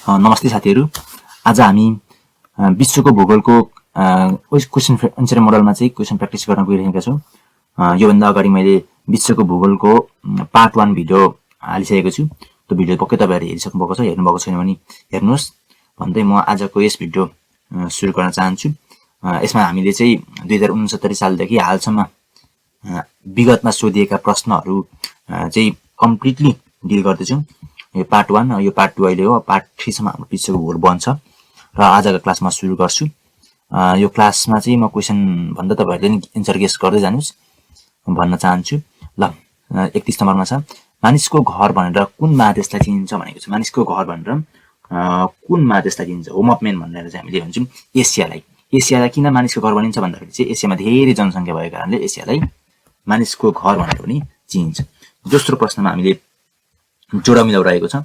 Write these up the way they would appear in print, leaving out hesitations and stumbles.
नमस्ते साथीहरू। आज हामी विश्वको भूगोलको क्वेसन एन्सर मोडलमा चाहिँ क्वेसन प्र्याक्टिस गर्न गइरहेका छौँ। योभन्दा अगाडि मैले विश्वको भूगोलको पार्ट 1 भिडियो हालिसकेको छु। त्यो भिडियो पक्कै तपाईँहरूले हेरिसक्नु भएको छ। हेर्नुभएको छैन भने हेर्नुहोस् भन्दै म आजको यस भिडियो सुरु गर्न चाहन्छु। यसमा हामीले चाहिँ 2069 सालदेखि हालसम्म विगतमा सोधिएका प्रश्नहरू चाहिँ कम्प्लिटली डिल गर्दैछौँ। यो पार्ट 1, यो पार्ट 2 अहिले हो। पार्ट 3 सम्म हाम्रो विश्वको भूगोल बन्छ र आजको क्लासमा सुरु गर्छु। यो क्लासमा चाहिँ म क्वेसन भन्दा तपाईँहरूले नि एन्सर गेस गर्दै जानुहोस् भन्न चाहन्छु। ल 31 नम्बरमा छ, मानिसको घर भनेर कुन महादेशलाई चिनिन्छ भनेको छ। मानिसको घर भनेर कुन महादेशलाई चिनिन्छ? होम अफ मेन भनेर चाहिँ हामीले भन्छौँ एसियालाई। एसियालाई किन मानिसको घर भनिन्छ भन्दाखेरि चाहिँ एसियामा धेरै जनसङ्ख्या भएको कारणले एसियालाई मानिसको घर भनेर पनि चिनिन्छ। दोस्रो प्रश्नमा हामीले जोडा मिलाउ रहेको छ।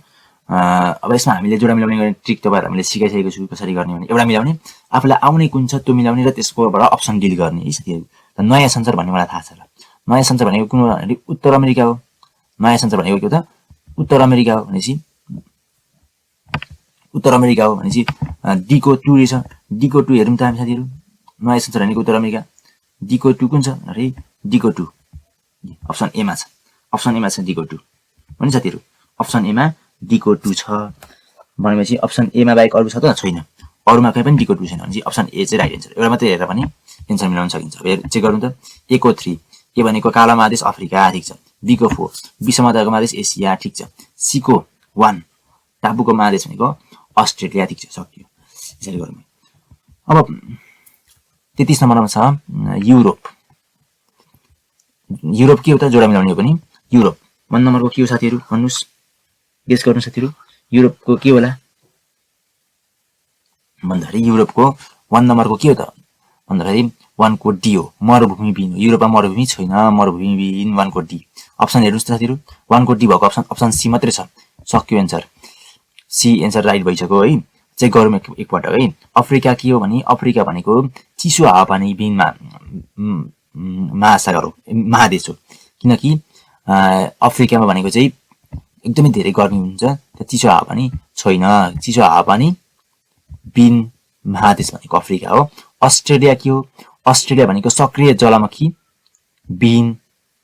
अब यसमा हामीले जोडा मिलाउने गर्ने ट्रिक तपाईँहरू हामीले सिकाइसकेको छु कसरी गर्ने भने। एउटा मिलाउने, आफूलाई आउने कुन छ त्यो मिलाउने र त्यसकोबाट अप्सन डिल गर्ने है साथीहरू। नयाँ संसार भन्ने मलाई थाहा छ। ल नयाँ संसार भनेको कुन हो भने उत्तर अमेरिका हो। नयाँ संसार भनेको के हो त? उत्तर अमेरिका हो भनेपछि उत्तर अमेरिका हो भनेपछि डीको 2 रहेछ। डीको 2 हेरौँ त हामी साथीहरू। नयाँ संसार भनेको उत्तर अमेरिका, डीको 2 कुन छ अरे डीको 2 अप्सन एमा छ। अप्सन एमा छ डीको 2 भने साथीहरू। अप्सन एमा डीको 2 छ भनेपछि अप्सन एमा बाहेक अरू छ त? छैन। अरूमा कहीँ पनि डीको 2 छैन भनेपछि अप्सन ए चाहिँ राइट एन्सर। एउटा मात्रै हेरेर पनि एन्सर मिलाउन सकिन्छ। अब चेक गरौँ त। ए को 3, ए भनेको कालो महादेश अफ्रिका, ठिक छ। बी को 4 विश्वमध्यको महादेश एसिया, ठिक छ। सी को 1 टापुको महादेश भनेको अस्ट्रेलिया, ठिक छ। सकियो। यसरी गरौँ। अब 33 नम्बरमा छ युरोप। युरोप के हो त? जोडा मिलाउने हो पनि। युरोप 1 नम्बरको के हो साथीहरू? भन्नुहोस्, गेस गर्नु साथीहरू। युरोपको के होला भन्दाखेरि युरोपको 1 नम्बरको के हो त भन्दाखेरि 1 को डी हो, मरुभूमिविहीन हो। युरोपमा मरुभूमि छैन, मरुभूमिविहीन 1 को डी। अप्सन हेर्नुहोस् त साथीहरू। 1 को डी भएको अप्सन सी मात्रै छ। सक्यो एन्सर। सी एन्सर राइट भइसक्यो है। चेक गरौँ एकपटक है। अफ्रिका के हो भने अफ्रिका भनेको चिसो हावापानी विहीन महासागर हो, महादेश हो। किनकि अफ्रिकामा भनेको चाहिँ एकदमै धेरै गर्मी हुन्छ, त्यहाँ चिसो हावापानी छैन। चिसो हावापानी विहीन महादेश भनेको अफ्रिका हो। अस्ट्रेलिया के हो? अस्ट्रेलिया भनेको सक्रिय ज्वालामुखी विहीन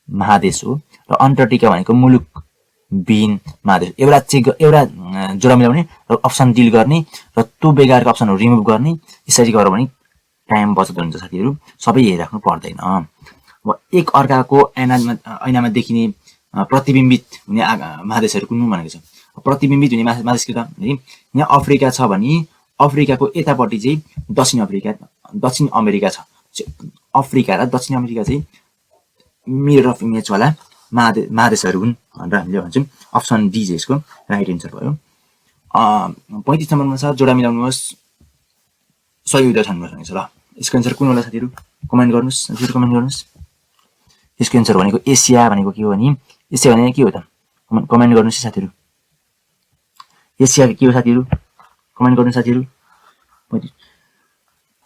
महादेश हो र अन्टार्कटिका भनेको मुलुक विहीन महादेश। एउटा जोडा मिलाउने र अप्सन डिल गर्ने र त्यो बेकारको अप्सनहरू रिमुभ गर्ने। यसरी गऱ्यो भने टाइम बचत हुन्छ साथीहरू। सबै हेरिराख्नु पर्दैन। अब एक अर्काको ऐनामा देखिने प्रतिबिम्बित हुने महादेशहरू कुन भनेको छ। प्रतिबिम्बित हुने महादेश के त? यहाँ अफ्रिका छ भने अफ्रिकाको यतापट्टि चाहिँ दक्षिण अमेरिका छ। अफ्रिका र दक्षिण अमेरिका चाहिँ मिरर अफ इमेज वाला महादेशहरू हुन् भनेर हामीले भन्छौँ। अप्सन डी चाहिँ यसको राइट एन्सर भयो। 35 नम्बरमा छ जोडा मिलाउनुहोस्, सही उद्धार छान्नुहोस्। ल यसको एन्सर कुन होला साथीहरू? कमेन्ट गर्नुहोस्। साथीहरू कमेन्ट गर्नुहोस्। यसको एन्सर भनेको एसिया भनेको के हो भने एसिया भनेको के हो त? कमेन्ट गर्नुहोस् साथीहरू। एसिया के हो साथीहरू? कमेन्ट गर्नुहोस् साथीहरू।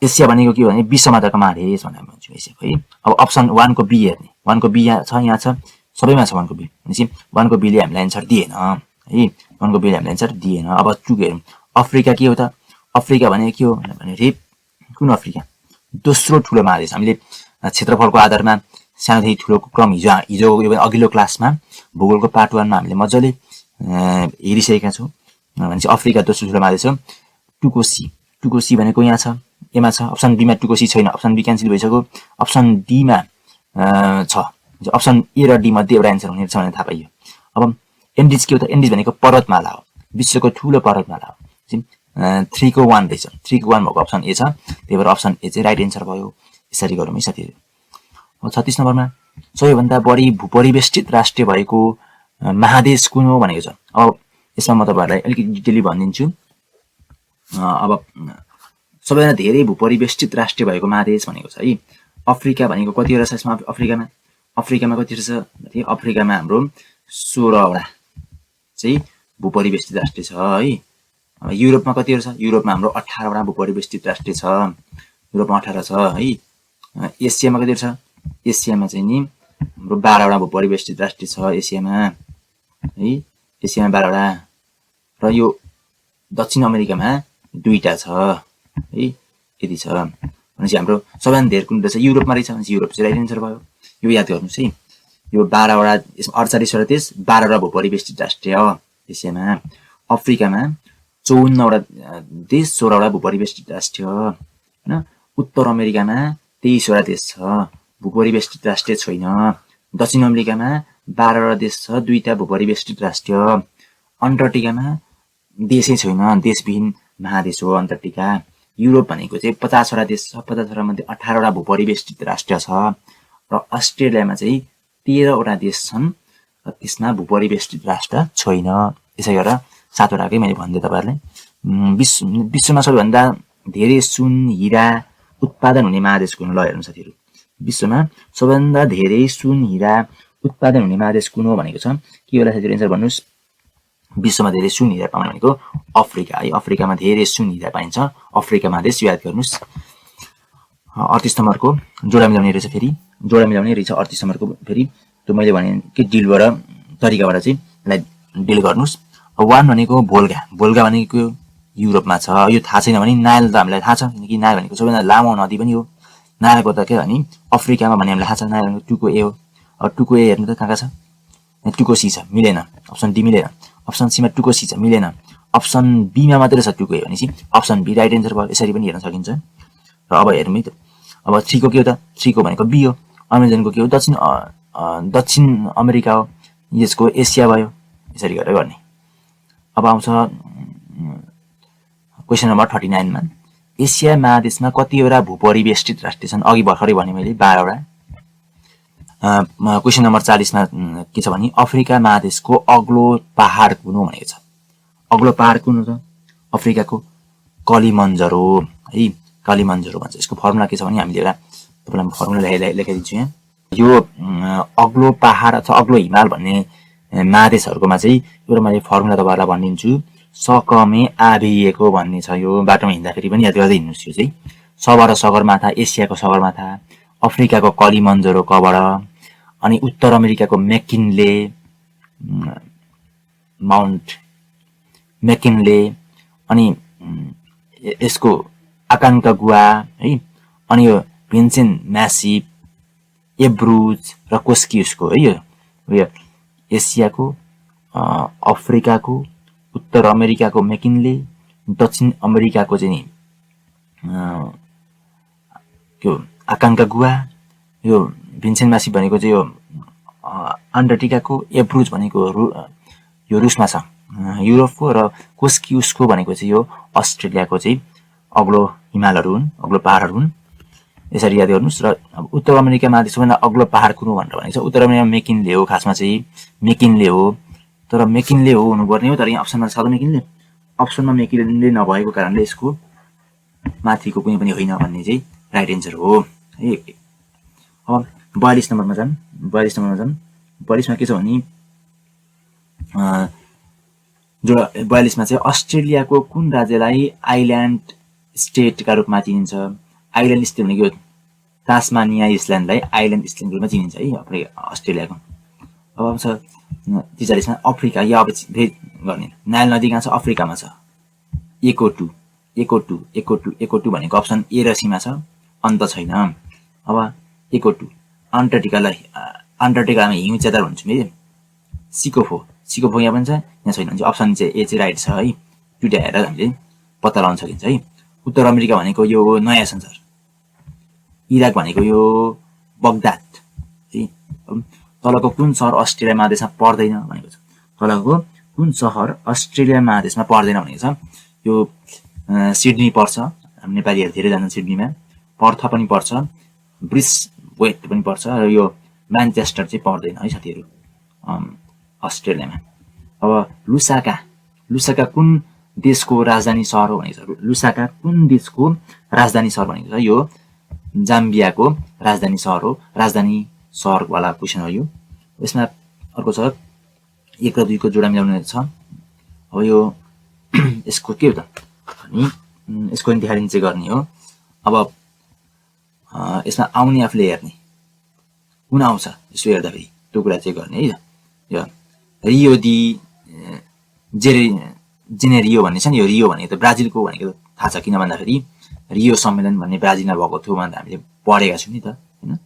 एसिया भनेको के हो भने विश्वमध्यको महादेश भनेर भन्छौँ एसिया है। अब अप्सन 1 को बी हेर्ने। 1 को बी यहाँ छ, सबैमा छ 1 को बी भनेपछि 1 को बीले हामीलाई एन्सर दिएन है। 1 को बीले हामीलाई एन्सर दिएन। अब 2 को हेरौँ। अफ्रिका के हो त? अफ्रिका भनेको के हो भने कुन अफ्रिका? दोस्रो ठुलो महादेश। हामीले क्षेत्रफलको आधारमा सानोदेखि ठुलोको क्रम हिजो अघिल्लो क्लासमा भूगोलको पार्ट 1 मा हामीले मजाले हेरिसकेका छौँ। भनेपछि अफ्रिका दोस्रो ठुलो महादेश हो। 2 को सी। 2 को सी भनेको यहाँ छ, एमा छ। अप्सन बीमा 2 को सी छैन। अप्सन बी क्यान्सल भइसक्यो। अप्सन डीमा छ। अप्सन ए र डी मध्ये एउटा एन्सर हुने छ भने थाहा पाइयो। अब एन्डिज के हो त? एन्डिज भनेको पर्वतमाला हो, विश्वको ठुलो पर्वतमाला हो। 3 को 1 रहेछ। 3 को 1 भएको अप्सन ए छ, त्यही भएर अप्सन ए चाहिँ राइट एन्सर भयो। यसरी गरौँ है साथीहरू। 36 नम्बरमा सबैभन्दा बढी भूपरिवेष्टित राष्ट्र भएको महादेश कुन हो भनेको छ। अब यसमा म तपाईँहरूलाई अलिकति डिटेली भनिदिन्छु। अब सबैभन्दा धेरै भूपरिवेष्टित राष्ट्र भएको महादेश भनेको छ है अफ्रिका भनेको कतिवटा छ यसमा? अफ्रिकामा कतिवटा छ? अफ्रिकामा हाम्रो 16वटा चाहिँ भूपरिवेष्टित राष्ट्र छ है। युरोपमा कतिवटा छ? युरोपमा हाम्रो 18वटा भूपरिवेष्टित राष्ट्र छ। युरोपमा 18 छ है। एसियामा कतिवटा छ? एसियामा चाहिँ नि हाम्रो 12वटा भूपरिवेष्टित राष्ट्र छ एसियामा है। एसियामा 12वटा र यो दक्षिण अमेरिकामा 2टा छ है, यति छ भनेपछि हाम्रो सबैभन्दा धेरै कुन रहेछ युरोपमा रहेछ भनेपछि युरोप चाहिँ राइट एन्सर भयो। यो याद गर्नुहोस् है, यो 12वटा यसमा 48वटा देश 12वटा भूपरिवेष्टित राष्ट्र एसियामा। अफ्रिकामा 54वटा देश 16वटा भूपरिवेष्टित राष्ट्र हैन। उत्तर अमेरिकामा 23वटा देश छ, भूपरिवेष्टित राष्ट्र छैन। दक्षिण अमेरिकामा 12वटा देश छ, 2टा भूपरिवेष्टित राष्ट्र। अन्टार्कटिकामा देशै छैन, देशविहीन महादेश हो अन्टार्कटिका। युरोप भनेको चाहिँ 50वटा देश छ, 50वटा मध्ये 18वटा भूपरिवेष्टित राष्ट्र छ र अस्ट्रेलियामा चाहिँ 13वटा देश छन् र त्यसमा भूपरिवेष्टित राष्ट्र छैन। यसै गरेर 7वटाकै मैले भनिदिएँ तपाईँहरूलाई। विश्वमा सबैभन्दा धेरै सुन हिरा उत्पादन हुने महादेश कुन? ल हेर्नु साथीहरू, विश्वमा सबैभन्दा धेरै सुन हिरा उत्पादन हुने महादेश कुन हो भनेको छ। के होला साथीहरू एन्सर भन्नुहोस्। विश्वमा धेरै सुन हिरा पाउने भनेको अफ्रिका है, अफ्रिकामा धेरै सुन हिरा पाइन्छ। अफ्रिका महादेश याद गर्नुहोस्। 38 नम्बरको जोडा मिलाउने रहेछ, फेरि जोडा मिलाउने रहेछ 38 नम्बरको। फेरि त्यो मैले भने कि डिलबाट तरिकाबाट चाहिँ यसलाई डिल गर्नुहोस्। 1 भनेको भोल्गा, भोल्गा भनेको युरोपमा छ। यो थाहा छैन भने नाइल त हामीलाई थाहा छ, किनकि नाइल भनेको सबैभन्दा लामो नदी पनि हो। नाइलको त के भने अफ्रिकामा भने हामीलाई थाहा छ, नाइल भनेको 2 को ए हो। अब 2 को ए हेर्नु त कहाँ छ, 2 को सी छ, मिलेन। अप्सन डी मिलेन, अप्सन सीमा 2 को सी छ, मिलेन। अप्सन बीमा मात्रै छ 2 को ए भनेपछि अप्सन बी राइट एन्सर भयो। यसरी पनि हेर्न सकिन्छ। र अब हेरौँ है त, अब 3 को के हो त, 3 को भनेको बी हो। अमेजनको के हो, दक्षिण अमेरिका हो। यसको एसिया भयो। यसरी गरेर गर्ने। अब आउँछ क्वेसन नम्बर 39 मा, एसिया महादेशमा कतिवटा भूपरिवेष्टित राष्ट्र छन्? अघि भर्खरै भने मैले 12वटा। क्वेसन नम्बर 40 मा के छ भने अफ्रिका महादेशको अग्लो पहाड कुन हो भनेको छ। अग्लो पहाड कुन हो त? अफ्रिकाको कलिमन्जरो है, कलिमन्जरो भन्छ। यसको फर्मुला के छ भने हामीले एउटा तपाईलाई फर्मुला लेखाइदिन्छु यहाँ। यो अग्लो पहाड अथवा अग्लो हिमाल भन्ने महादेशहरुकोमा चाहिँ एउटा मैले फर्मुला तपाईहरुलाई भनिदिन्छु। सकमे आभिएको भन्ने छ। यो बाटोमा हिँड्दाखेरि पनि याद गर्दै हिँड्नुस्। यो चाहिँ सबर सगरमाथा, एसियाको सगरमाथा, अफ्रिकाको कलिमन्जरो कबर, अनि उत्तर अमेरिकाको मेकिनले माउन्ट मेकिनले, अनि यसको आकान्कागुआ है, अनि यो भिन्सेन्ट म्यासिभ, एब्रुज र कोस्कियुसको है। यो एसियाको, अफ्रिकाको, उत्तर अमेरिकाको मेकिनले, दक्षिण अमेरिकाको चाहिँ यो आकान्कागुआ, यो भिन्सेन्ट म्यासिभ भनेको चाहिँ यो अन्टार्कटिकाको, एब्रुज भनेको यो रुसमा छ युरोपको, र कोस्कियुसको भनेको चाहिँ यो अस्ट्रेलियाको चाहिँ अग्लो हिमालहरू हुन्, अग्लो पहाडहरू हुन्। यसरी याद गर्नुस्। र उत्तर अमेरिका महादेश सबैभन्दा अग्लो पहाड कुन हो भनेर भनेको छ। उत्तर अमेरिका मेकिनले हो, खासमा चाहिँ मेकिनले हो। तर मेकिनले हो हुनुपर्ने हो, तर यहाँ अप्सनमा छ त मेकिनले। अप्सनमा मेकिनले नभएको कारणले यसको माथिको कुनै पनि होइन भन्ने चाहिँ राइट एन्सर हो है। अब 42 नम्बरमा जाम। 42 मा के छ भने जो 42 मा चाहिँ अस्ट्रेलियाको कुन राज्यलाई आइल्यान्ड स्टेटका रूपमा चिनिन्छ? आइल्यान्ड स्टेट भनेको तास्मानिया आइल्यान्डलाई आइल्यान्ड स्टेटको रूपमा चिनिन्छ है अस्ट्रेलियाको। अब आउँछ 43 मा अफ्रिका। या अब भेट गर्ने नाइल नदी कहाँ छ? अफ्रिकामा छ। एकोटु भनेको अप्सन ए र सी मा छ, अन्त छैन। अब एकोटु अन्टार्कटिकामा हिउँ च्यादर भन्छु मैले। सिकोफो यहाँ पनि छ, यहाँ छैन भने अप्सन चाहिँ ए चाहिँ राइट छ है। दुईटा हेरेर हामीले पत्ता लगाउन सकिन्छ है। उत्तर अमेरिका भनेको यो नयाँ संसार। इराक भनेको यो बगदाद है। तलको कुन सहर अस्ट्रेलिया महादेशमा पर्दैन भनेको छ। तलको कुन सहर अस्ट्रेलिया महादेशमा पर्दैन भनेको छ। यो सिडनी पर्छ, हामी नेपालीहरु धेरै जान्छन् सिडनीमा। पर्थ पनि पर्छ, ब्रिसबेन पनि पर्छ, र यो म्यानचेस्टर चाहिँ पर्दैन है साथीहरु अस्ट्रेलियामा। अब लुसाका कुन देशको राजधानी सहर हो भनेको छ। लुसाका कुन देशको राजधानी सहर भनेको छ। यो जाम्बियाको राजधानी सहर हो। राजधानी सहर वाला क्वेशन हो यो। यसमा अर्को छ 1 र 2 को जोडा मिलाउनु छ। अब यो यसको के हो त अनि यसको इन्टिहारिन चाहिँ गर्ने हो। अब यसमा आउने आफूले हेर्ने कुन आउँछ यसो हेर्दाखेरि त्यो कुरा चाहिँ गर्ने है। यो रियो डी जेनेरियो भन्ने छ नि, यो रियो भनेको त ब्राजिलको भनेको थाहा छ, किन भन्दाखेरि रियो सम्मेलन भन्ने ब्राजिलमा भएको थियो भनेर हामीले पढेका छौँ नि त हैन।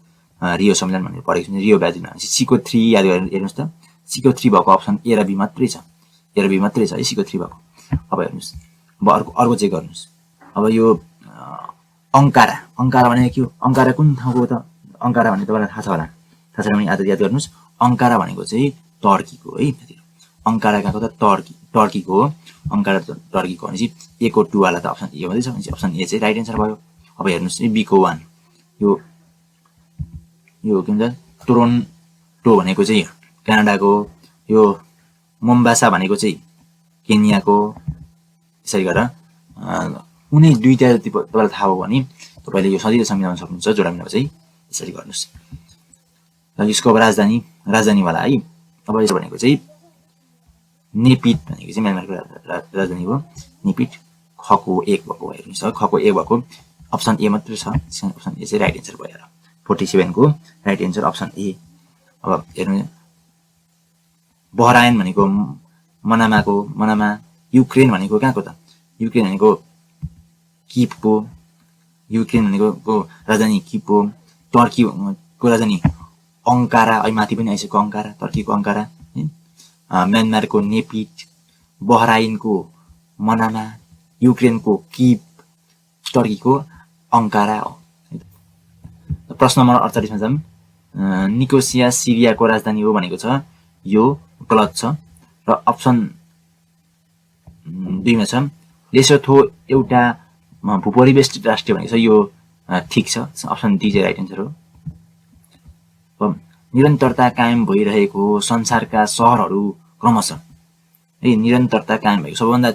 रियो सम्मेलन भनेर पढेको छौँ, रियो ब्राजिलमा। सीको 3 याद हेर्नुस् त, सीको 3 भएको अप्सन ए र बी मात्रै छ, ए र बी मात्रै छ है सीको 3 भएको। अब हेर्नुस्, अब अर्को चेक गर्नुस्। अब यो अंकारा, अंकारा भनेको के हो? अंकारा कुन ठाउँको हो त? अंकारा भन्ने तपाईलाई थाहा छ होला, थाहा छैन भने याद गर्नुस्। अंकारा भनेको चाहिँ टर्कीको है। अंकारा कहाँको त? टर्कीको हो। अंकारा टर्कीको भनेपछि ए को 2 वाला त अप्सन ए मात्रै छ, भनेपछि अप्सन ए चाहिँ राइट एन्सर भयो। अब हेर्नुस् बी को 1, यो के भन्छ टोरन्टो भनेको चाहिँ क्यानाडाको, यो मोम्बासा भनेको चाहिँ केन्याको। यसरी गरेर कुनै दुईटा जति तपाईलाई थाहा हो भने तपाईले यो सजिलैसँग मिलाउन सक्नुहुन्छ। जोडा मिलाउ चाहिँ यसरी गर्नुस्। र यसको अब राजधानीवाला है। अब यसो भनेको चाहिँ नेपिट भनेको चाहिँ म्यानमारको राजधानी हो, नेपिट। खको 1 भएको हेर्नुस्, खको 1 भएको अप्सन ए मात्र छ, अप्सन ए चाहिँ राइट एन्सर भयो। 47 को राइट एन्सर अप्सन ए। अब हेर्नु, बहराइन भनेको मनामा। युक्रेन भनेको कहाँको त? युक्रेन भनेको किपको, युक्रेन भनेको राजधानी किप हो। टर्कीको राजधानी अंकारा, अहिले माथि पनि आइसक्यो अंकारा, टर्कीको अंकारा। म्यानमारको नेपिट, बहराइनको मनामा, युक्रेनको किप, टर्कीको अंकारा हो। प्रश्न नम्बर 48 मा जाम। निकोसिया सिरियाको राजधानी हो भनेको छ, यो गलत छ। र अप्सन 2 मा छ लेसोथो एउटा भूपरिवेष्टित राष्ट्र भनेको छ, यो ठीक छ, अप्सन डी चाहिँ राइट एन्सर हो। निरन्तरता कायम भइरहेको संसारका सहरहरू क्रमशः है, निरन्तरता कायम भएको सबभन्दा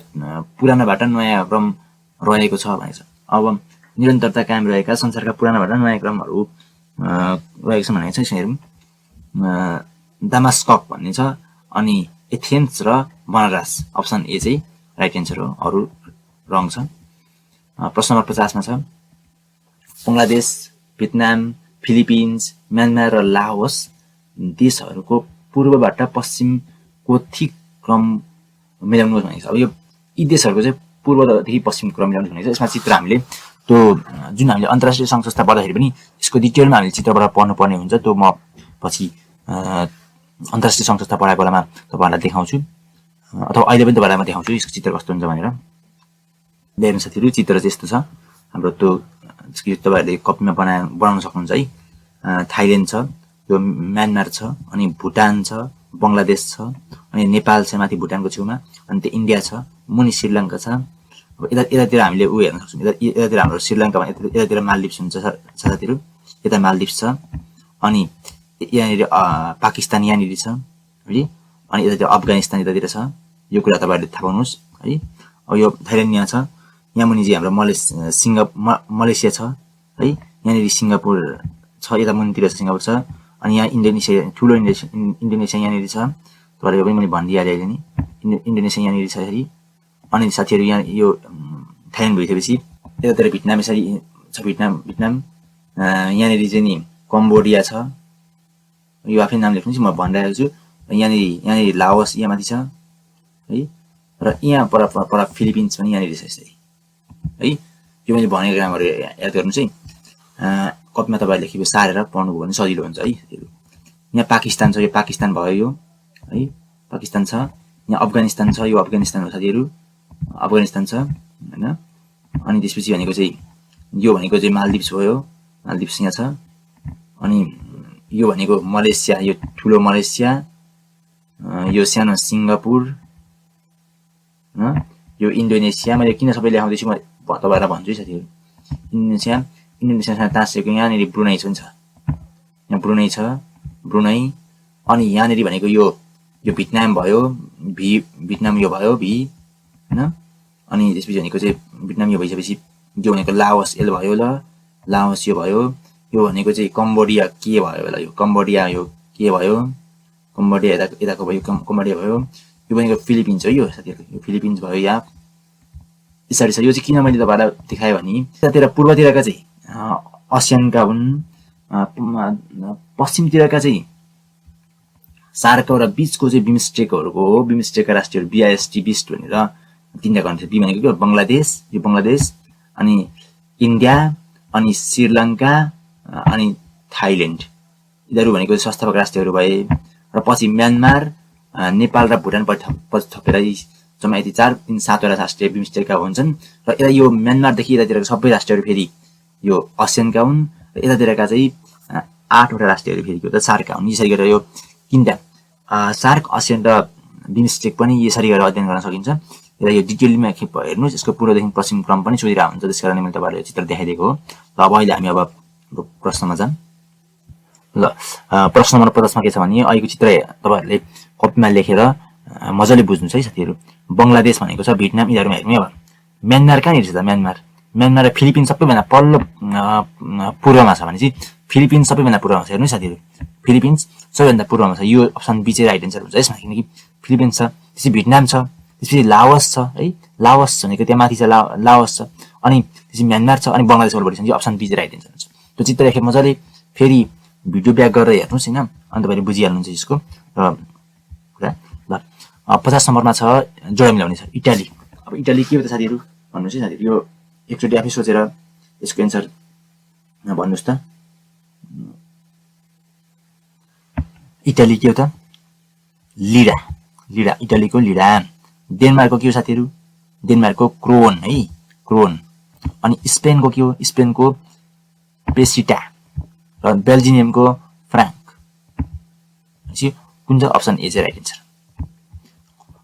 पुरानोबाट नयाँ क्रम रहेको छ भनेको छ। अब निरन्तरता कायम रहेका संसारका पुरानोबाट नयाँ क्रमहरू रहेको छ भनेको छ। हेरौँ, दामास्कस भन्ने छ, अनि एथेन्स र बनारस, अप्सन ए चाहिँ राइट एन्सर हो, अरू रङ छ। प्रश्न नम्बर 50 मा छ बङ्गलादेश, भियतनाम, फिलिपिन्स, म्यानमार र लाओस देशहरूको पूर्वबाट पश्चिमको ठीक क्रम मिलाउनुहोस् भनेको छ। अब यो यी देशहरूको चाहिँ पूर्वदेखि पश्चिम क्रम मिलाउनुहोस् भनेको छ। यसमा चित्र हामीले त्यो जुन हामीले अन्तर्राष्ट्रिय सङ्घ संस्था पढ्दाखेरि पनि यसको डिटेलमा हामीले चित्रबाट पढ्नुपर्ने हुन्छ। त्यो म पछि अन्तर्राष्ट्रिय सङ्घ संस्था पढाएको बेलामा तपाईँहरूलाई देखाउँछु, अथवा अहिले पनि तपाईँलाई म देखाउँछु यसको चित्र कस्तो हुन्छ भनेर। हेर्नु साथीहरू, चित्र चाहिँ यस्तो छ हाम्रो। त्यो तपाईँहरूले कपीमा बनाउन सक्नुहुन्छ है। थाइल्यान्ड छ, यो म्यानमार छ, अनि भुटान छ, बङ्गलादेश छ, अनि नेपाल छ माथि भुटानको छेउमा, अनि त्यो इन्डिया छ, मुनि श्रीलङ्का छ। अब यतातिर हामीले ऊ हेर्न सक्छौँ, यतातिर हाम्रो श्रीलङ्का भने यतातिर मालदिप्स हुन्छ साथीहरू, यता मालदिप्स छ, अनि यहाँनिर पाकिस्तान यहाँनिर छ है, अनि यतातिर अफगानिस्तान यतातिर छ। यो कुरा तपाईँहरूले थाहा पाउनुहोस् है। अब यो थाइल्यान्ड यहाँ छ, यहाँ मुनि चाहिँ हाम्रो मलेसिया छ है, यहाँनिर सिङ्गापुर छ, यता मुनितिर सिङ्गापुर छ, अनि यहाँ इन्डोनेसिया, ठुलो इन्डोनेसिया यहाँनिर छ। तपाईँहरूले पनि मैले भनिदिइहालेँ अहिले नि, इन्डोनेसिया यहाँनिर छ यसरी। अनि साथीहरू यहाँ यो थाइल्यान्ड भइसकेपछि यतातिर भियतनाम यसरी छ, भियतनाम यहाँनिर चाहिँ नि कम्बोडिया छ, यो आफै नाम लेख्नु चाहिँ म भनिरहेको छु। यहाँनिर लाओस यहाँ माथि छ है, र यहाँ पर फिलिपिन्स पनि यहाँनिर छ यसरी है। यो मैले भनेको ग्रामहरू याद गर्नु चाहिँ कपीमा तपाईँले लेखेको सारेर पढ्नुभयो भने सजिलो हुन्छ है। यहाँ पाकिस्तान छ, यो पाकिस्तान भयो यो है, पाकिस्तान छ। यहाँ अफगानिस्तान छ, यो अफगानिस्तान हो साथीहरू, अफगानिस्तान छ होइन। अनि त्यसपछि भनेको चाहिँ यो भनेको चाहिँ मालदिप्स भयो, मालदिप्स यहाँ छ। अनि यो भनेको मलेसिया, यो ठुलो मलेसिया, यो सानो सिङ्गापुर, यो इन्डोनेसिया। मैले किन सबै लेखाउँदैछु म तपाईँहरूलाई भन्छु है साथीहरू। इन्डोनेसियासँग टाँसेको यहाँनिर ब्रुनाई छ, यहाँ ब्रुनाई छ, ब्रुनाई। अनि यहाँनिर भनेको यो भियतनाम भयो, भियतनाम यो भयो होइन। अनि त्यसपछि भनेको चाहिँ भियतनाम यो भइसकेपछि यो भनेको लाओस एल भयो, ल लाओस यो भयो। यो भनेको चाहिँ कम्बोडिया के भयो होला, यो कम्बोडिया यो के भयो, कम्बोडिया यताको भयो, कम्बोडिया भयो। यो भनेको फिलिपिन्स हो, यो साथीहरू यो फिलिपिन्स भयो यहाँ यसरी छ। यो चाहिँ किन मैले तपाईँलाई देखाएँ भने यतातिर पूर्वतिरका चाहिँ एसियनका हुन्, पश्चिमतिरका चाहिँ सार्क र बिचको चाहिँ बिमस्टेकहरूको हो, बिमस्टेकका राष्ट्रहरू BIST बिस्ट भनेर तीनटा कन्ट्री बी भनेको के बंगलादेश यो बंगलादेश अनि इन्डिया अनि श्रीलंका अनि थाइल्यान्ड यिनीहरू भनेको संस्थापक राष्ट्रहरू भए र पछि म्यानमार नेपाल र भुटान पछि थपेर जम्मा यति 4 3 7 वटा राष्ट्र बिमस्टेकका हुन्छन् र यता यो म्यानमारदेखि यतातिरका सबै राष्ट्रहरू फेरि यो आसियानका हुन् र यतातिरका चाहिँ 8 वटा राष्ट्रहरू फेरि के हो त सार्कका हुन् यसरी गरेर यो तीनटा सार्क आसियान र बिमस्टेक पनि यसरी गरेर अध्ययन गर्न सकिन्छ र यो डिटेलमा हेर्नुस् यसको पूर्वदेखि पश्चिम क्रम पनि सोधिरहेको हुन्छ त्यसकारण मैले तपाईहरुलाई चित्र देखाइदिएको हो र अब अहिले हामी अब प्रश्नमा जाम ल प्रश्न नम्बर 50 मा के छ भने अहिलेको चित्र तपाईहरुले कपीमा लेखेर मजाले बुझ्नुस् है साथीहरु बंगलादेश भनेको छ भियतनाम यिनीहरुमा हेर्नु अब म्यानमार कहाँ छ त म्यानमार र फिलिपिन्स सबैभन्दा पल्लो पूर्वमा छ भने चाहिँ फिलिपिन्स सबैभन्दा पूर्वमा छ हेर्नु साथीहरु फिलिपिन्स सबैभन्दा पूर्वमा छ यो अप्सन बी चाहिँ राइट आन्सर हुन्छ यसमा किनकि फिलिपिन्स छ त्यसपछि भियतनाम छ त्यसपछि लाओस छ है लाओस भनेको त्यहाँ माथि छ लाओस छ अनि त्यसपछि म्यानमार छ अनि बंगलादेश वलपरि छ यो अप्सन बी चाहिँ राइट आन्सर हुन्छ त्यो चित्र देखे मजाले फेरि भिडियो ब्याक गरेर हेर्नुस् हैन अनि तपाईले बुझिहाल्नुहुन्छ यसको र कुरा ल 50 नम्बरमा छ जोडा मिलाउने छ इटाली अब इटाली के हो त साथीहरु भन्नुस् है साथीहरु यो एकचोटी आफै सोचेर यसको आन्सर भन्नुस् त इटाली के हो त लिरा इटालीको लिरा डेनमार्कको के हो साथीहरु डेनमार्कको क्रोन है क्रोन अनि स्पेनको के हो स्पेनको पेसिटा र बेल्जियमको फ्रांक कुन चाहिँ अप्सन ए चाहिँ राइट आन्सर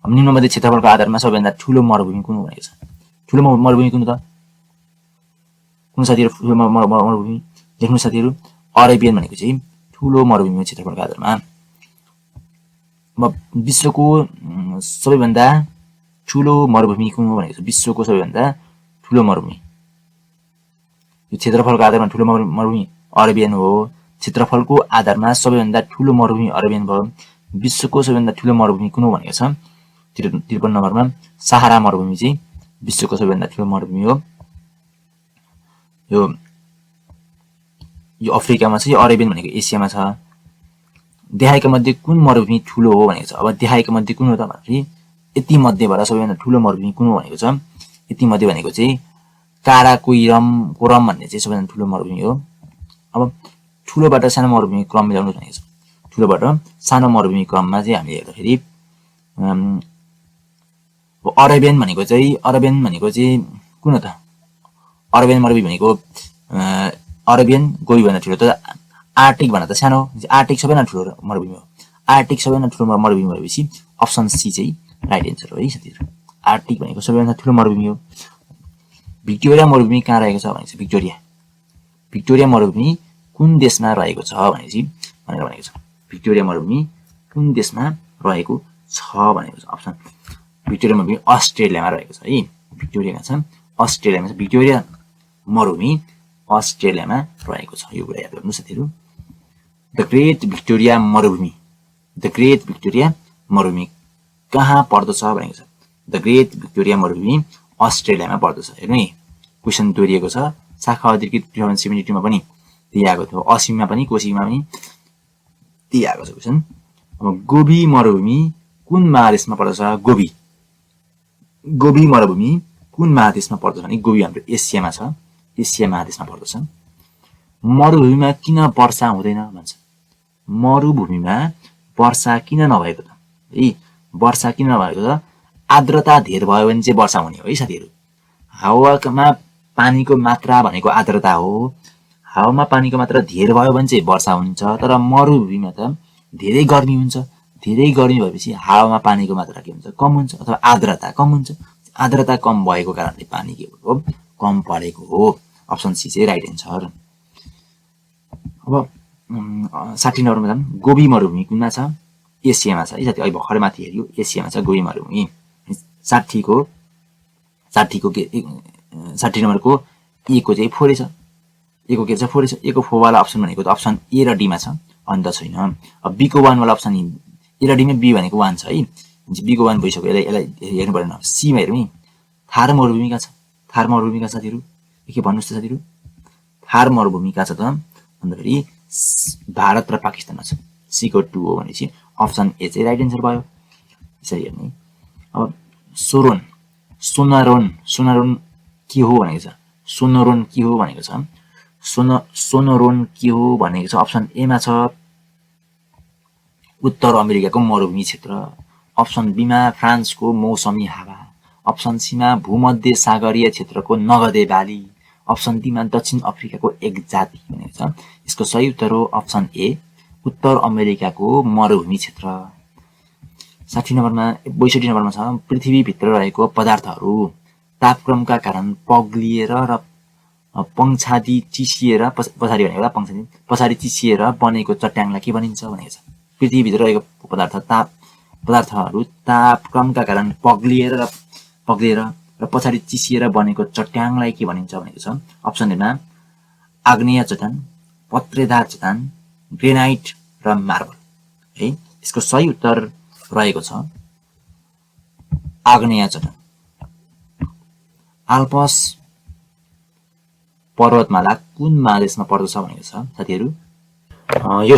अब निम्नमध्ये क्षेत्रफलको आधारमा सबैभन्दा ठूलो मरुभूमि कुन भनेको छ ठूलो मरुभूमि कुन त कुन साथीहरु ठूलो मरुभूमि लेख्नु साथीहरु अरेबियन भनेको चाहिँ ठूलो मरुभूमि क्षेत्रफलको आधारमा अब विश्वको सबैभन्दा ठूलो मरुभूमि कुन हो भनेको छ विश्वको सबैभन्दा ठूलो मरुभूमि यो क्षेत्रफलको आधारमा ठूलो मरुभूमि अरेबियन हो क्षेत्रफलको आधारमा सबैभन्दा ठूलो मरुभूमि अरेबियन भयो विश्वको सबैभन्दा ठूलो मरुभूमि कुन हो भनेको छ 53 नम्बरमा सहारा मरुभूमि चाहिँ विश्वको सबैभन्दा ठूलो मरुभूमि हो यो अफ्रिकामा छ यो अरेबियन भनेको एसियामा छ देखाएका मध्ये कुन मरुभूमि ठूलो हो भनेको छ अब देखाएका मध्ये कुन हो त भन्दाखेरि यति मध्येबाट सबैभन्दा ठूलो मरुभूमि कुन हो भनेको छ यति मध्ये भनेको चाहिँ काराकोरम भन्ने चाहिँ सबैभन्दा ठूलो मरुभूमि हो अब ठूलोबाट सानो मरुभूमि क्रम मिलाउनु भनेको छ ठूलोबाट सानो मरुभूमि क्रममा चाहिँ हामीले हेर्दाखेरि अरेबियन भनेको चाहिँ कुन हो त अरेबियन मरुभूमि भनेको अरेबियन गोबी भन्दा ठूलो त आर्टिक भन्दा त सानो आर्टिक सबैभन्दा ठूलो मरुभूमि हो आर्टिक सबैभन्दा ठूलो मरुभूमि भएपछि अप्सन सी चाहिँ राइट आन्सर हो है साथीहरु आर्टिक भनेको सबैभन्दा ठूलो मरुभूमि हो भिक्टोरिया मरुभूमि कहाँ रहेको छ भनेको छ भिक्टोरिया मरुभूमि कुन देशमा रहेको छ भनेपछि भनेको छ भिक्टोरिया मरुभूमि कुन देशमा रहेको छ भनेको छ अप्सन भिक्टोरिया मरुभूमि अस्ट्रेलियामा रहेको छ है भिक्टोरिया कहाँ छ अस्ट्रेलियामा छ भिक्टोरिया मरुभूमि अस्ट्रेलियामा रहेको छ यो कुरा याद गर्नुस् साथीहरु द ग्रेट भिक्टोरिया मरुभूमि कहाँ पर्दछ भनेको छ द ग्रेट भिक्टोरिया मरुभूमि अस्ट्रेलियामा पर्दछ हेर्नु नि क्वेशन दोहोरिएको छ शाखा अधिकृत 2072 मा पनि दिएको थियो 80 मा पनि कोशीमा पनि दिएको छ क्वेशन अब गोबी मरुभूमि कुन महादेशमा पर्दछ गोबी मरुभूमि कुन महादेशमा पर्दछ भने गोबी हाम्रो एसियामा छ एसिया महादेशमा पर्दछ मरुभूमिमा किन वर्षा हुँदैन भन्छ मरुभूमिमा वर्षा किन नभएको त है वर्षा किन नभएको त आर्द्रता धेर भयो भने चाहिँ वर्षा हुने हो है साथीहरु हावामा पानीको मात्रा भनेको आर्द्रता हो हावामा पानीको मात्रा धेर भयो भने चाहिँ वर्षा हुन्छ तर मरुभूमिमा त धेरै गर्मी हुन्छ धेरै गर्मी भएपछि हावामा पानीको मात्रा के हुन्छ कम हुन्छ अथवा आर्द्रता कम हुन्छ आर्द्रता कम भएको कारणले पानी के हो कम परेको हो अप्सन सी चाहिँ राइट आन्सर अब 60 नम्बरमा जाम गोबी मरुभूमि कुनमा छ एसियामा छ है साथी अहिले भर्खर माथि हेर्यो एसियामा छ गोबी मरुभूमि 60 नम्बरको ए को चाहिँ फोरे छ ए को के छ फोरे छ ए को फो वाला अप्सन भनेको त अप्सन ए र डी मा छ अन्त छैन अब बी को 1 वाला अप्सन ए र डी मा बी भनेको 1 छ है बी को 1 भइसक्यो यसलाई हेर्नु पर्दैन सी मा हेरौँ नि थार मरुभूमि कहाँ छ साथीहरु के भन्नुस् त साथीहरु थार मरुभूमि कहाँ छ त भन्दाखेरि भारत र पाकिस्तानमा छ सी को 2 हो भनेपछि अप्सन ए चाहिँ राइट आन्सर भयो यसरी हेर्नु अब सोनोरोन के हो भनेको छ। सोनोरोन के हो भनेको छ। सोनोरोन के हो भनेको छ। अप्सन ए मा छ उत्तर अमेरिकाको मरुभूमि क्षेत्र। अप्सन बी मा फ्रान्सको मौसमी हावा। अप्सन सी मा भूमध्य सागरीय क्षेत्रको नगदे बाली। अप्सन डी मा दक्षिण अफ्रिकाको एक जाति भनेको छ। यसको सही उत्तर हो अप्सन ए उत्तर अमेरिकाको मरुभूमि क्षेत्र। 62 नम्बरमा छ पृथ्वीभित्र रहेको पदार्थहरू तापक्रमका कारण पग्लिएर र पंक्षादी चिसिएर पछाडि भनेको होला पछाडि चिसिएर बनेको चट्याङलाई के भनिन्छ भनेको छ। पृथ्वीभित्र रहेको पदार्थहरू तापक्रमका कारण पग्लिएर र पछाडि चिसिएर बनेको चट्याङलाई के भनिन्छ भनेको छ। अप्सन ए मा आग्नेय चट्टान, पत्रेदार चट्टान, ग्रेनाइट र मार्बल है। यसको सही उत्तर रहेको छ आग्नेय चट्टान। आल्पस पर्वतमाला कुन महादेशमा पर्दछ भनेको छ साथीहरू। यो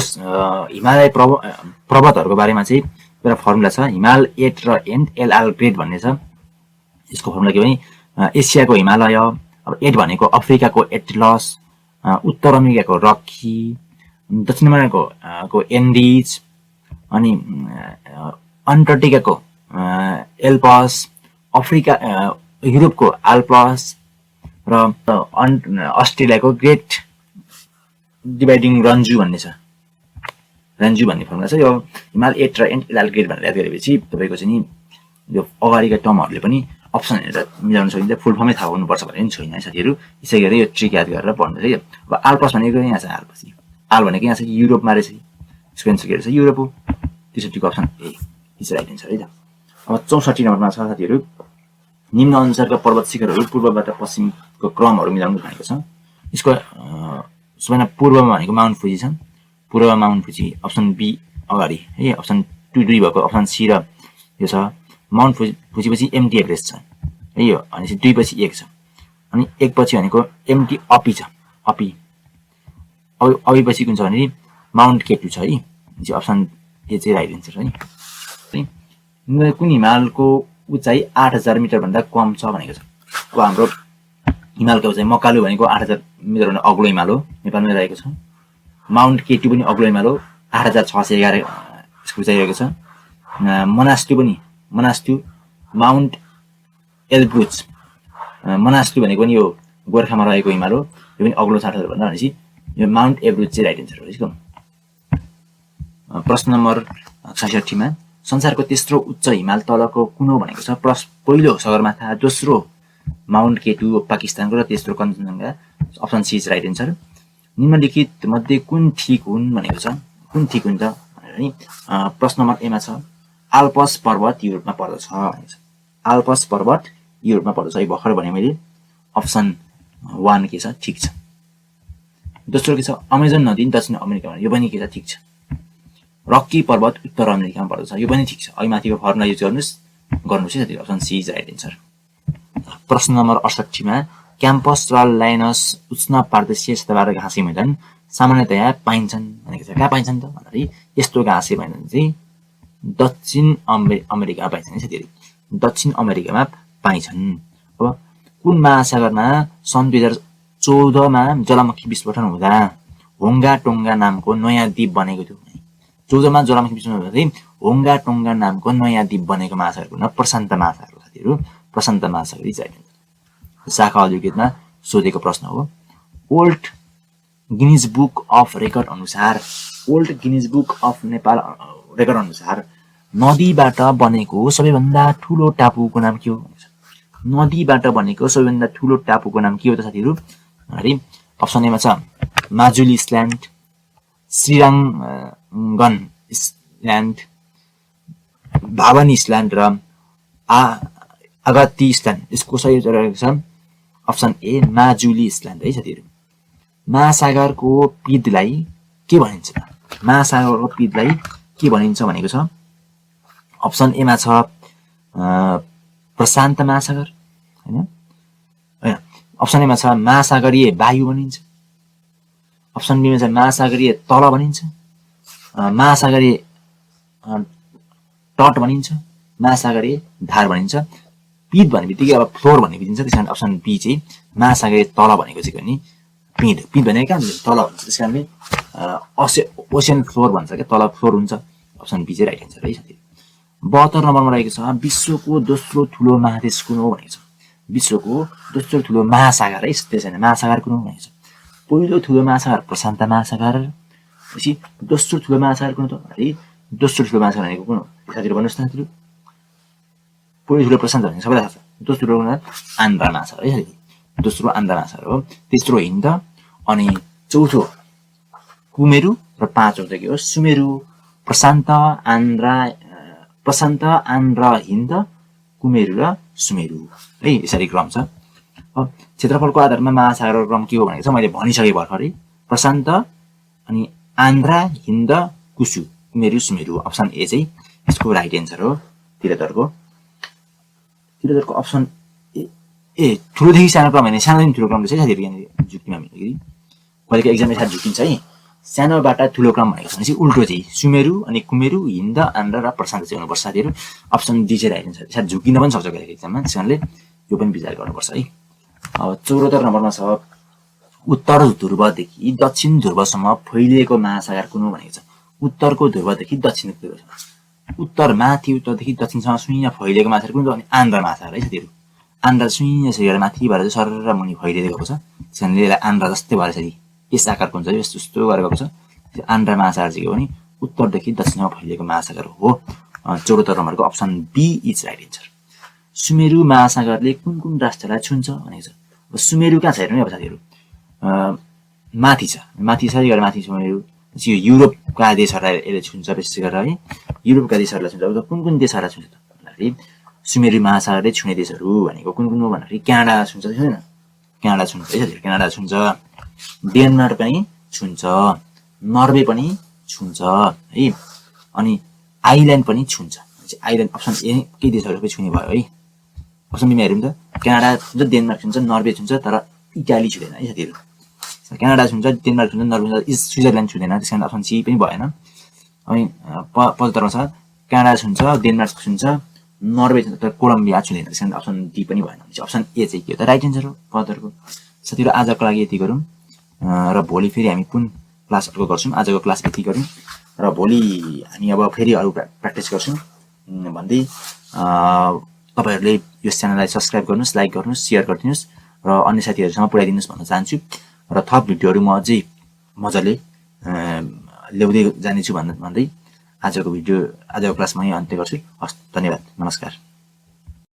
हिमालय पर्वतहरूको बारेमा चाहिँ एउटा फर्मुला छ। हिमाल एट र एन्ड एलआर ग्रेड भन्ने छ। यसको फर्मुला के भने एसियाको हिमालय, अब एट भनेको अफ्रिकाको एटलस, उत्तर अमेरिकाको रकी, दक्षिण अमेरिकाको एन्डिज, अनि अन्टार्क्टिकाको एल्पस, युरोपको आल्पस र अस्ट्रेलियाको ग्रेट डिभाइडिङ रन्जु भन्ने छ। रन्जु भन्ने फर्मुला छ। यो हिमाल एट र एलआर ग्रेड भनेर याद गरेपछि तपाईँको चाहिँ नि यो अगाडिका टर्महरूले पनि अप्सन हेरेर मिलाउन सकिन्छ। फुल फर्मै थाहा हुनुपर्छ भन्ने पनि छैन है साथीहरू। यसै गरी यो ट्रिक याद गरेर पढ्नु है। अब आल्पस भनेको यहाँ छ। आल भनेको यहाँ छ युरोपमा रहेछ। यसको एन्सर के रहेछ युरोप हो। 63 को option A is right answer है त। अब 64 नम्बरमा छ साथीहरू निम्न अनुसारका पर्वत शिखरहरू पूर्वबाट पश्चिमको क्रमहरू मिलाउनु भनेको छ। यसको सबैभन्दा पूर्वमा भनेको माउन्ट फुजी छ। पूर्वमा माउन्ट फुजी अप्सन बी अगाडि है। अप्सन 2 भएको अप्सन सी र यो छ माउन्ट फुजी पछि एमटी एभरेस्ट छ है। यो भनेपछि 2 पछि 1 छ। अनि 1 पछि भनेको एमटी अपी छ। अपी पछि कुन छ भने माउन्ट केटु छ है। अप्सन ए चाहिँ राइट एन्सर है। कुन हिमालको उचाइ 8000 मिटर भन्दा कम छ भनेको छ। अब हाम्रो हिमालको उचाइ मकालु भनेको 8000 मिटर भन्दा अग्लो हिमाल हो, नेपालमै रहेको छ। माउन्ट केटु पनि अग्लो हिमाल हो, 8611 यसको उचाइ रहेको छ। मनास्तु माउन्ट एल्ब्रुच मनास्तु भनेको पनि यो गोर्खामा रहेको हिमाल हो। यो पनि अग्लो 6000 भन्दा भनेपछि यो माउन्ट एल्ब्रुच चाहिँ राइट एन्सर हो यसको। प्रश्न नम्बर 66 मा संसारको तेस्रो उच्च हिमाल तलको कुन हो भनेको छ। पहिलो सगरमाथा, दोस्रो माउन्ट केटु पाकिस्तानको र तेस्रो Kanchenjunga. Option C is right answer. निम्नलिखित मध्ये कुन ठिक हुन् भनेको छ। कुन ठिक हुन्छ भनेर नि प्रश्न नम्बर ए मा छ आल्पस पर्वत युरोपमा पर्दछ भनेको छ। आल्पस पर्वत युरोपमा पर्दछ है भर्खर भने मैले। अप्सन 1 के छ ठिक छ। दोस्रो के छ अमेजन नदी दक्षिण अमेरिकामा, यो पनि के छ ठिक छ। रकी पर्वत उत्तर अमेरिकामा पर्दछ, यो पनि ठिक छ। अहिले माथिको फर्मुला युज गर्नुहोस् है साथीहरू। Option C is right answer. प्रश्न नम्बर 68 मा क्याम्पस र लाइनस उष्ण पारदर्शीय सतहबाट घाँसे मैदान सामान्यतया पाइन्छन् भनेको छ। कहाँ पाइन्छन् त भन्दाखेरि यस्तो घाँसे मैदान चाहिँ दक्षिण अमेरिकामा पाइन्छन् है साथीहरू। दक्षिण अमेरिकामा पाइन्छन्। अब कुन महासागरमा सन् 2014 मा ज्वालामुखी विस्फोटन हुँदा होङ्गा टोङ्गा नामको नयाँ द्वीप बनेको थियो। 14 मा ज्वालामुखी विस्फोटन हुँदा चाहिँ होङ्गा टोङ्गा नामको नयाँ द्वीप बनेको महासागरको नाम प्रशान्त महासागर हो साथीहरू। प्रशान्त महासागर इज राइट एन्सर। शाखा अलिकतिमा सोधेको प्रश्न हो। Old Guinness book of record अनुसार नेपाल रेकर्ड अनुसार नदीबाट बनेको सबैभन्दा ठुलो टापुको नाम के हो? नदीबाट बनेको सबैभन्दा ठुलो टापुको नाम के हो त साथीहरू? अप्सन एमा छ माजुली आइल्यान्ड, श्रीरङ्गन आइल्यान्ड, भावन आइल्यान्ड र आगत्ती आइल्यान्ड। यसको सही उत्तर रहेको छ अप्सन ए माजुली आइल्यान्ड है साथीहरू। महासागरको पिँधलाई के भनिन्छ? महासागरको पिँधलाई के भनिन्छ भनेको छ। अप्सन ए मा छ प्रशान्त महासागर हैन। अप्सन ए मा छ महासागरीय वायु भनिन्छ। अप्सन बी मा छ महासागरीय तल भनिन्छ, महासागरीय तट भनिन्छ, महासागरीय धार भनिन्छ। पिद भन्ने बित्तिकै अब फ्लोर भन्ने बुझिन्छ, त्यस कारण अप्सन बी चाहिँ महासागरीय तल भनेको चाहिँ नि पिद पिद भनेको कहाँ तल हुन्छ, त्यस कारणले ओसियन फ्लोर भन्छ क्या, तल फ्लोर हुन्छ। अप्सन बी चाहिँ राइट एन्सर है साथी। 72 नम्बरमा रहेको छ विश्वको दोस्रो ठुलो महादेश कुन हो भनेको छ। विश्वको दोस्रो ठुलो महासागर है, त्यसैले महासागर कुन हो भनेको छ। पहिलो ठुलो महासागर प्रशान्त महासागर, पछि दोस्रो ठुलो महासागर कुन हो त है। दोस्रो ठुलो महासागर भनेको कुन हो साथीहरु भन्नुस् न साथीहरु। पहिलो ठुलो प्रशान्त भनेको सबैलाई थाहा छ, दोस्रो ठुलो आन्ध्र महासागर है साथी, दोस्रो आन्ध्र महासागर हो। तेस्रो हिन्द, अनि चौथो कुमेरु, र पाँचौं चाहिँ के हो सुमेरु। प्रशान्त आन्ध्र हिन्द कुमेरु र सुमेरु है, यसरी क्रम छ। क्षेत्रफलको आधारमा महासागरको क्रम के हो भनेको छ मैले भनिसके भर्खरै। प्रशान्त, अनि आन्ध्र हिन्द कुसु कुमेरु सुमेरु। अप्सन ए चाहिँ यसको राइट एन्सर हो। तिरतरको अप्सन ए ठुलोदेखि सानो क्रम होइन, सानोदेखि ठुलो क्रम चाहिँ साथीहरु यहाँनिर जुक्तिमा मिल्यो कि कहिलेको एक्जामले साथ झुकिन्छ है। सानोबाट ठुलो क्रम भनेको छ भनेपछि उल्टो चाहिँ सुमेरु, अनि कुमेरु, हिन्द, आन्ध्र र प्रशान्त चाहिँ हुनुपर्छ साथीहरु। अप्सन डी चाहिँ राइट एन्सर। साथ झुकिन पनि सक्छ कहिलेको एक्जाममा, त्यसकारणले यो पनि विचार गर्नुपर्छ है। अब 74 नम्बरमा छ उत्तर ध्रुवदेखि दक्षिण ध्रुवसम्म फैलिएको महासागर कुन हो भनेको छ। उत्तरको ध्रुवदेखि दक्षिणको ध्रुवसम्म, उत्तर माथि उत्तरदेखि दक्षिणसम्म सुइँ फैलिएको महासागर कुन हो भने आन्ध्र महासागर है साथीहरु। आन्ध्र सुइँ यसरी माथि भएर चाहिँ सर मुनि फैलिएको छ, त्यसकारणले यसलाई आन्ध्र जस्तै भएर यसरी यस आकारको हुन्छ, यस्तो गरेर गएको छ। त्यो आन्ध्र महासागर चाहिँ के हो भने उत्तरदेखि दक्षिणमा फैलिएको महासागर हो। 74 नम्बरको option B is right answer. सुमेरु महासागरले कुन कुन राष्ट्रलाई छुन्छ भनेको छ। अब सुमेरु कहाँ छ हेर्नु अब साथीहरु, माथि छ, माथि सरी गरेर माथि सुमेरु। यो युरोपका देशहरूलाई यसले छुन्छ विशेष गरेर है, युरोपका देशहरूलाई छुन्छ। अब कुन कुन देशहरूलाई छुन्छ त भन्दाखेरि सुमेरु महासागरले छुने देशहरू भनेको कुन कुन हो भन्दाखेरि क्यानाडा छुन्छ हैन, क्यानाडा छुन्छ है साथीहरु, क्यानाडा छुन्छ, डेनमार्क पनि छुन्छ, नर्वे पनि छुन्छ है, अनि आइल्यान्ड पनि छुन्छ। आइल्यान्ड अप्सन ए के देशहरू पनि छुने भयो है। अप्सन बीमा हेरौँ त, क्यानाडा छुन्छ, डेनमार्क छुन्छ, नर्वे छुन्छ, तर इटाली छुँदैन है साथीहरु। क्यानाडा छुन्छ, डेनमार्क छुन्छ, नर्वे छुन्छ, स्विजरल्यान्ड छुँदैन, त्यसकारण अप्सन सी पनि भएन। अनि 75 छ क्यानाडा छुन्छ, डेनमार्क छुन्छ, नर्वे छुन्छ, तर कोलम्बिया छुँदैन, त्यसकारण अप्सन डी पनि भएन। अप्सन ए चाहिँ के हो त राइट एन्सर हो 75 को। साथीहरु आजको लागि यति गरौँ, र भोलि फेरि हामी कुन क्लास अर्को गर्छौं। आजको क्लास यति गरौँ, र भोलि हामी अब फेरि अरु प्र्याक्टिस गर्छौं भन्दै तपाईहरुले यो च्यानललाई सब्स्क्राइब गर्नुस्, लाइक गर्नुस्, शेयर गरिदिनुस् र अन्य साथीहरुसँग पुर्याइदिनुस् भन्न चाहन्छु। र थप भिडियोहरु म अझै मजाले ल्याउँदै जानेछु भन्दै आजको क्लास मै अन्त्य गर्छु। हस्, धन्यवाद, नमस्कार।